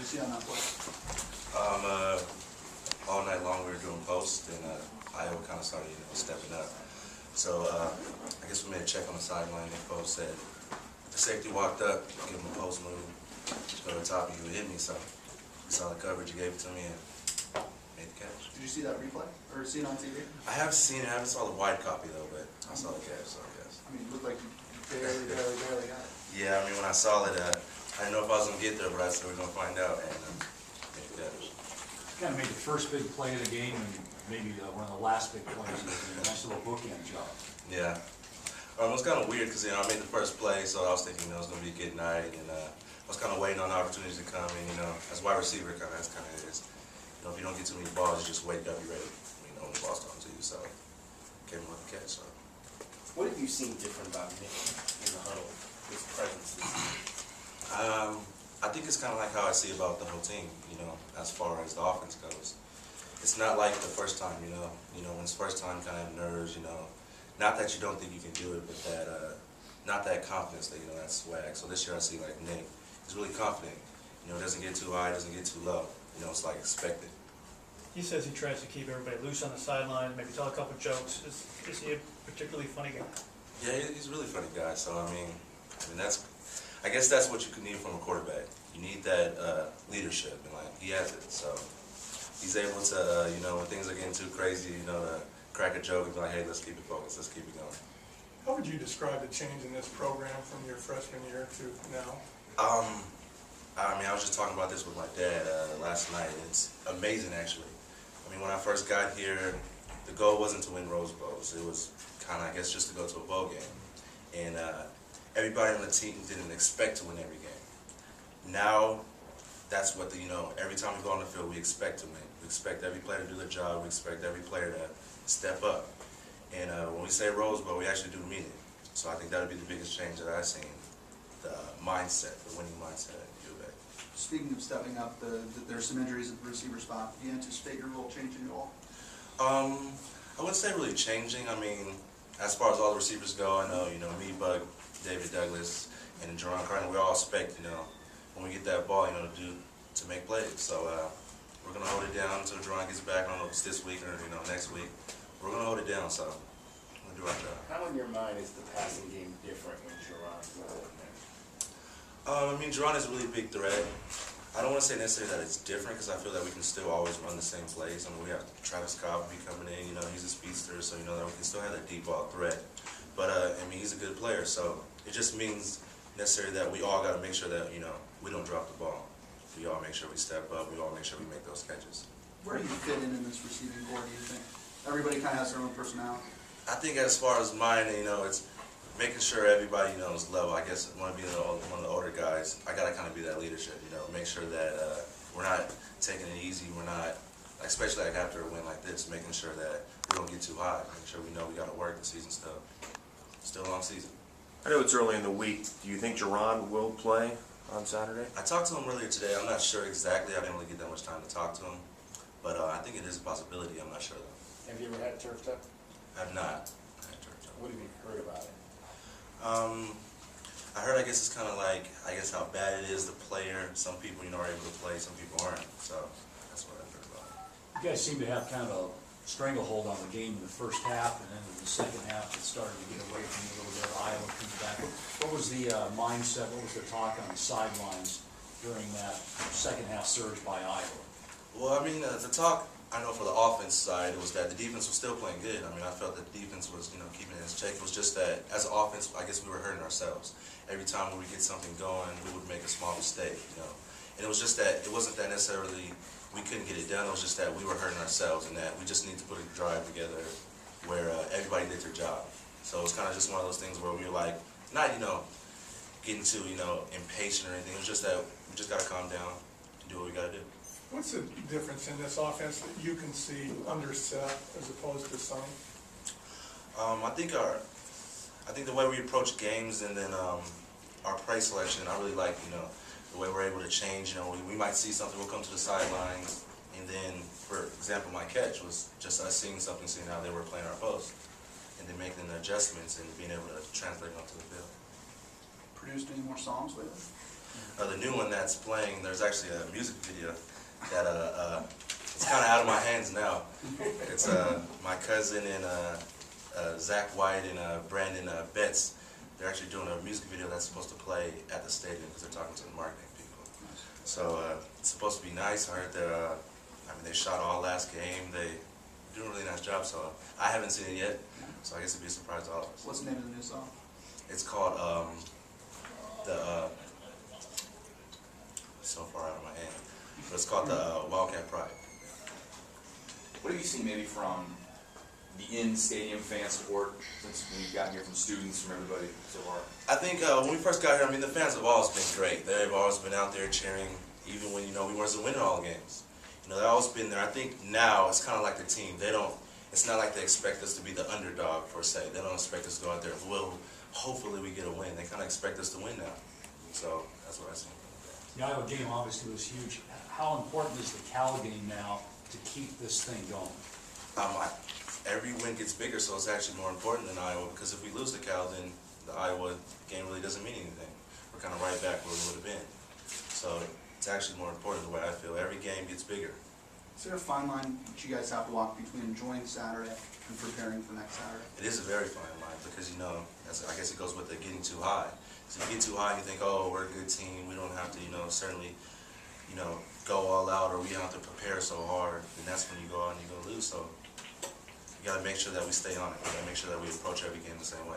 see on that play? All night long we were doing posts, and Iowa kind of started, stepping up. So I guess we made a check on the sideline, and post said, if the safety walked up, give him a post move, go to the top, and he would hit me. So we saw the coverage, he gave it to me, and made the catch. Did you see that replay, or see it on TV? I haven't seen it, I haven't saw the wide copy though, but I saw the catch, so I guess. I mean, it looked like you barely got it. Yeah, I mean, when I saw it, I didn't know if I was going to get there, but I said we are going to find out, and made the catch. Kind of made the first big play of the game, and maybe one of the last big plays. A nice little bookend job. Yeah. It was kind of weird because, I made the first play, so I was thinking it was going to be a good night, and I was kind of waiting on opportunities to come, and, as wide receiver, that's kind of is. If you don't get too many balls, you just wake up, you're ready, when the ball's coming to you, so came with the catch, so. What have you seen different about Nick in the huddle, his presence? I think it's kind of like how I see about the whole team, as far as the offense goes. It's not like the first time, when it's first time, kind of have nerves, not that you don't think you can do it, but that, not that confidence, that, that swag. So this year I see like Nick, he's really confident, doesn't get too high, doesn't get too low, it's like expected. He says he tries to keep everybody loose on the sideline, maybe tell a couple jokes. Is he a particularly funny guy? Yeah, he's a really funny guy, so I guess that's what you can need from a quarterback. You need that leadership, and he has it. So he's able to, when things are getting too crazy, to crack a joke and be like, hey, let's keep it focused, let's keep it going. How would you describe the change in this program from your freshman year to now? I was just talking about this with my dad last night. It's amazing, actually. When I first got here, the goal wasn't to win Rose Bowls. It was kind of, I guess, just to go to a bowl game. And everybody on the team didn't expect to win every game. Now, that's what every time we go on the field, we expect to win. We expect every player to do their job. We expect every player to step up. And when we say Rose Bowl, we actually do mean it. So I think that would be the biggest change that I've seen, the mindset, the winning mindset at U of A. Speaking of stepping up, there's some injuries at the receiver spot. Do you anticipate your role changing at all? I wouldn't say really changing. As far as all the receivers go, I know, me, Bug, David Douglas, and Juron Criner, we all expect, when we get that ball, to make plays. So we're going to hold it down until Juron gets back. I don't know if it's this week or, next week. We're going to hold it down, so we'll do our job. How in your mind is the passing game different when Juron's not in there? Juron is a really big threat. I don't want to say necessarily that it's different because I feel that we can still always run the same plays. We have Travis Cobb will be coming in, he's a speedster, so that we can still have that deep ball threat. But he's a good player, so it just means necessarily that we all got to make sure that we don't drop the ball. We all make sure we step up. We all make sure we make those catches. Where do you fit in this receiving core? Do you think everybody kind of has their own personality? I think as far as mine, it's making sure everybody is level. I guess when I be one of the older guys, I gotta kind of be that leadership. Make sure that we're not taking it easy. We're not, especially after a win like this, making sure that we don't get too high. Make sure we know we gotta work. The season's still a long season. I know it's early in the week. Do you think Juron will play on Saturday? I talked to him earlier today. I'm not sure exactly. I didn't really get that much time to talk to him, but I think it is a possibility. I'm not sure though. Have you ever had turf toe? I have not had turf toe. What have you heard about it? I heard, I guess it's kind of like, how bad it is, the player. Some people, are able to play, some people aren't. So that's what I've heard about. You guys seem to have kind of a stranglehold on the game in the first half, and then in the second half it started to get away from you a little bit. Iowa comes back. What was the mindset, what was the talk on the sidelines during that second half surge by Iowa? Well, the talk, I know for the offense side, it was that the defense was still playing good. I felt that the defense was, keeping it in check. It was just that as an offense, I guess we were hurting ourselves. Every time when we get something going, we would make a small mistake, And it was just that, it wasn't that necessarily we couldn't get it done. It was just that we were hurting ourselves and that we just need to put a drive together where everybody did their job. So it was kind of just one of those things where we were like, not, getting too, impatient or anything. It was just that we just got to calm down and do what we got to do. What's the difference in this offense that you can see under Seth as opposed to Sonny? I think the way we approach games and then our play selection, I really like, the way we're able to change. We might see something, we'll come to the sidelines, and then, for example, my catch was just us seeing something, seeing how they were playing our post, and then making the adjustments and being able to translate onto the field. Produced any more Psalms lately? The new one that's playing, there's actually a music video that it's kind of out of my hands now. It's my cousin and Zach White and Brandon Betts. They're actually doing a music video that's supposed to play at the stadium because they're talking to the marketing people. So it's supposed to be nice. I heard they shot all last game. They do a really nice job. So I haven't seen it yet. So I guess it'd be a surprise to all of us. What's the name of the new song? It's called so far out of my hand, but it's called the Wildcat Pride. What have you seen maybe from the in-stadium fan support since we've gotten here from students, from everybody so far? I think when we first got here, I mean, the fans have always been great. They've always been out there cheering, even when, we wasn't winning all the games. They've always been there. I think now it's kind of like the team. It's not like they expect us to be the underdog, per se. They don't expect us to go out there, well, hopefully we get a win. They kind of expect us to win now. So that's what I see. The Iowa game obviously was huge. How important is the Cal game now to keep this thing going? Every win gets bigger, so it's actually more important than Iowa, because if we lose to Cal, then the Iowa game really doesn't mean anything. We're kind of right back where we would have been. So it's actually more important the way I feel. Every game gets bigger. Is there a fine line that you guys have to walk between enjoying Saturday and preparing for next Saturday? It is a very fine line because, I guess it goes with the getting too high. So you get too high, you think, oh, we're a good team. We don't have to, certainly, go all out, or we don't have to prepare so hard. And that's when you go out and you go lose. So you got to make sure that we stay on it. We got to make sure that we approach every game the same way.